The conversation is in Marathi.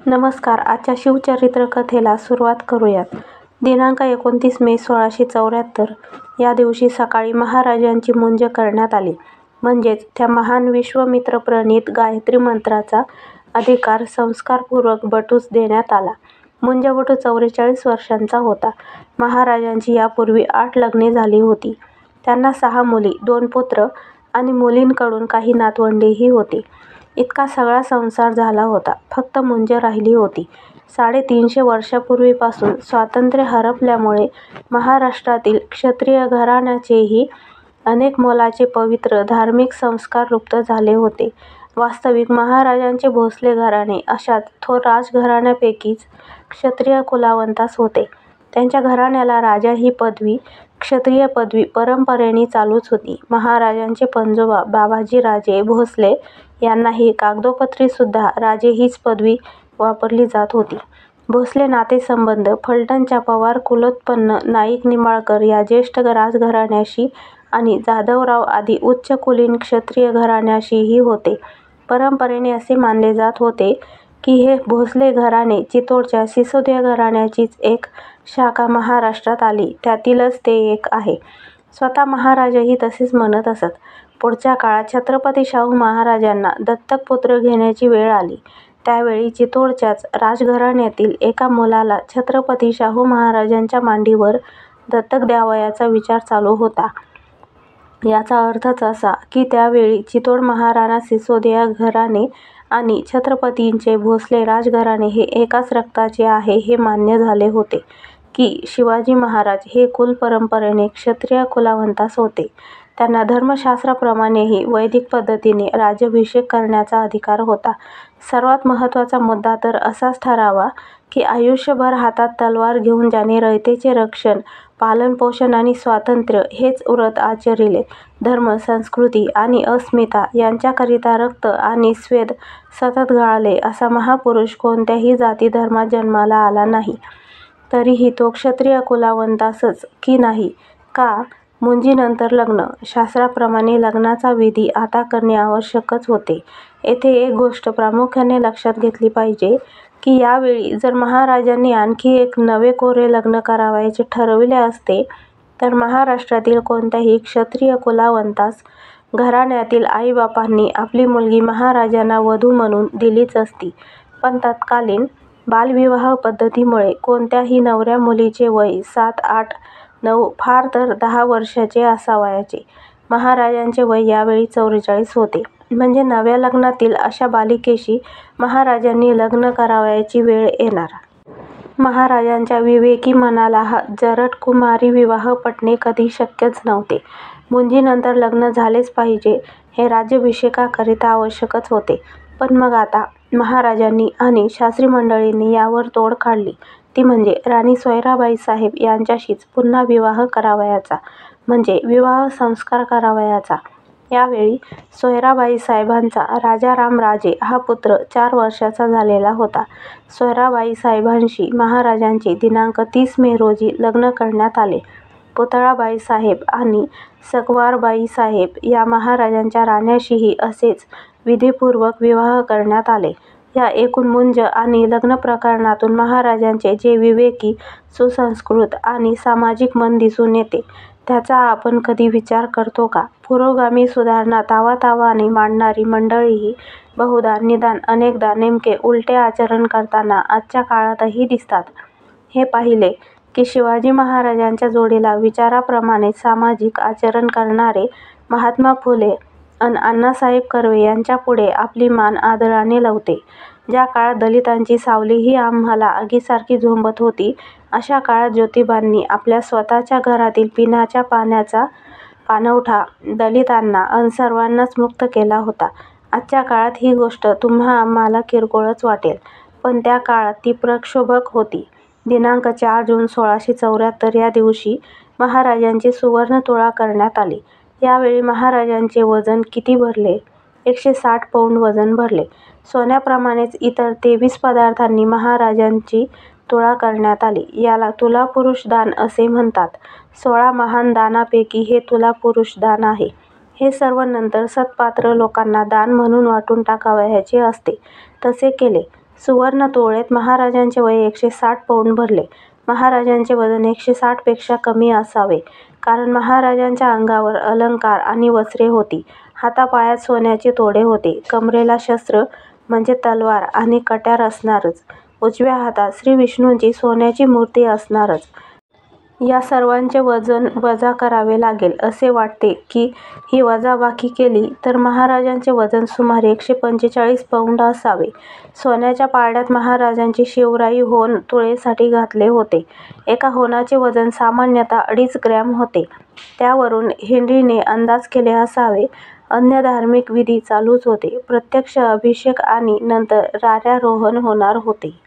नमस्कार. आजच्या शिवचरित्र कथेला सुरुवात करूयात. दिनांक 29 मे 1674 या दिवशी सकाळी महाराजांची मुंज करण्यात आली. म्हणजेच त्या महान विश्वामित्रप्रणीत गायत्री मंत्राचा अधिकार संस्कारपूर्वक बटूस देण्यात आला. मुंजबटू 44 वर्षांचा होता. महाराजांची यापूर्वी 8 लग्ने झाली होती. त्यांना 6 मुली, 2 पुत्र आणि मुलींकडून काही नातवंडेही होती. इतका सगळा संसार झाला होता. फक्त मुंज राहिली होती. 350 वर्षापूर्वीपासून स्वातंत्र्य हरपल्यामुळे महाराष्ट्रातील क्षत्रिय घराण्याचेही अनेक मोलाचे पवित्र धार्मिक संस्कार लुप्त झाले होते. वास्तविक महाराजांचे भोसले घराणे अशाच थोर राजघराण्यापैकीच क्षत्रिय कुलावंतास होते. त्यांच्या घराण्याला राजा ही पदवी, क्षत्रिय पदवी परंपरेने चालूच होती. महाराजांचे पणजोबा बाबाजीराजे भोसले यांनाही कागदोपत्रीसुद्धा राजे हीच पदवी वापरली जात होती. भोसले नातेसंबंध फलटणच्या पवार कुलोत्पन्न नाईक निंबाळकर या ज्येष्ठ राजघराण्याशी आणि जाधवराव आदी उच्चकुलीन क्षत्रिय घराण्याशीही होते. परंपरेने असे मानले जात होते की हे भोसले घराणे चितोडच्या सिसोदिया घराण्याचीच एक शाखा महाराष्ट्रात आली, त्यातीलच ते एक आहे. स्वतः महाराजही तसेच म्हणत असत. पुढच्या काळात छत्रपती शाहू महाराजांना दत्तक पुत्र घेण्याची वेळ आली. त्यावेळी चितोडच्याच राजघराण्यातील एका मुलाला छत्रपती शाहू महाराजांच्या मांडीवर दत्तक द्यावयाचा विचार चालू होता. याचा अर्थच असा की त्यावेळी चितोड महाराणा सिसोदिया घराणे आणि छत्रपतींचे भोसले राजघराणे हे एकाच रक्ताचे आहे हे मान्य झाले होते की शिवाजी महाराज हे कुल परंपरेने क्षत्रिय कुलावंतास होते. त्यांना धर्मशास्त्राप्रमाणेही वैदिक पद्धतीने राज्याभिषेक करण्याचा अधिकार होता. सर्वात महत्त्वाचा मुद्दा तर असाच ठरावा की आयुष्यभर हातात तलवार घेऊन ज्याने रयतेचे रक्षण, पालनपोषण आणि स्वातंत्र्य हेच व्रत आचरिले, धर्म, संस्कृती आणि अस्मिता यांच्याकरिता रक्त आणि स्वेद सतत गाळले असा महापुरुष कोणत्याही जाती-धर्मात जन्माला आला नाही. तरीही तो क्षत्रिय कुलावंतासच की नाही का? मुंजीनंतर लग्न. शास्त्राप्रमाणे लग्नाचा विधी आता करणे आवश्यकच होते. येथे एक गोष्ट प्रामुख्याने लक्षात घेतली पाहिजे की यावेळी जर महाराजांनी आणखी एक नवे कोरे लग्न करावयाचे ठरविले असते तर महाराष्ट्रातील कोणत्याही क्षत्रिय कुलावंतास घराण्यातील आईबापांनी आपली मुलगी महाराजांना वधू म्हणून दिलीच असती. पण तत्कालीन बालविवाह पद्धतीमुळे कोणत्याही नवऱ्या मुलीचे वय 7, 8, 9 फार तर 10 वर्षाचे असावयाचे. महाराजांचे वय यावेळी 44 होते. म्हणजे नव्या लग्नातील अशा बालिकेशी महाराजांनी लग्न करावयाची वेळ येणार. महाराजांच्या विवेकी मनाला हा जरट कुमारी विवाह पटणे कधी शक्यच नव्हते. मुंजीनंतर लग्न झालेच पाहिजे हे राज्याभिषेकाकरिता आवश्यकच होते. पण मग आता महाराजांनी आणि शास्त्री मंडळींनी यावर तोड काढली. ती म्हणजे राणी सोयराबाई साहेब यांच्याशीच पुन्हा विवाह करावयाचा, म्हणजे विवाह संस्कार करावयाचा. यावेळी सोयराबाई साहेबांचा राजाराम राजे हा पुत्र 4 वर्षाचा झालेला होता. सोयराबाई साहेबांशी महाराजांचे दिनांक 30 मे रोजी लग्न करण्यात आले. पुतळाबाई साहेब आणि सकवारबाई साहेब या महाराजांच्या राण्याशीही असेच विधीपूर्वक विवाह करण्यात आले. या एकूण मुंज आणि लग्न प्रकरणातून महाराजांचे जे विवेकी, सुसंस्कृत आणि सामाजिक मन दिसून येते त्याचा आपण कधी विचार करतो का? पुरोगामी सुधारणा तावातावाने मांडणारी मंडळीही बहुधा, निदान अनेकदा नेमके उलटे आचरण करताना आजच्या काळातही दिसतात. हे पाहिले की शिवाजी महाराजांच्या जोडीला विचाराप्रमाणे सामाजिक आचरण करणारे महात्मा फुले अन अण्णासाहेब कर्वे यांच्यापुढे आपली मान आदराने लावते. ज्या काळात दलितांची सावलीही आम्हाला आगीसारखी झोंबत होती अशा काळात ज्योतिबांनी आपल्या स्वतःच्या घरातील पिण्याच्या पाण्याचा पाणवठा दलितांना अन सर्वांनाच मुक्त केला होता. आजच्या काळात ही गोष्ट तुम्हा आम्हाला किरकोळच वाटेल, पण त्या काळात ती प्रक्षोभक होती. दिनांक 4 जून 1674 या दिवशी महाराजांची सुवर्ण तुळा करण्यात आली. यावेळी महाराजांचे वजन किती भरले? 160 पौंड वजन भरले. सोन्याप्रमाणेच इतर 23 पदार्थांनी महाराजांची तुळा करण्यात आली. याला तुलापुरुष दान असे म्हणतात. 16 महान दानापैकी हे तुलापुरुष दान आहे. हे सर्व नंतर सत्पात्र लोकांना दान म्हणून वाटून टाकावयाचे असते. तसे केले सुवर्ण तोळेत महाराजांचे वय 160 पौंड भरले. महाराजांचे वजन 160 पेक्षा कमी असावे, कारण महाराजांच्या अंगावर अलंकार आणि वस्त्रे होती. हातापायात सोन्याचे तोडे होते. कमरेला शस्त्र म्हणजे तलवार आणि कट्यार असणारच. उजव्या हातात श्रीविष्णूंची सोन्याची मूर्ती असणारच. या सर्वांचे वजन वजा करावे लागेल. असे वाटते की ही वजाबाकी केली तर महाराजांचे वजन सुमारे 145 पौंड असावे. सोन्याच्या पारड्यात महाराजांची शिवराई होन तुळेसाठी घातले होते. एका होनाचे वजन सामान्यतः 2.5 ग्रॅम होते. त्यावरून हेन्रीने अंदाज केले असावे. अन्य धार्मिक विधी चालूच होते. प्रत्यक्ष अभिषेक आणि नंतर राजारोहण होणार होते.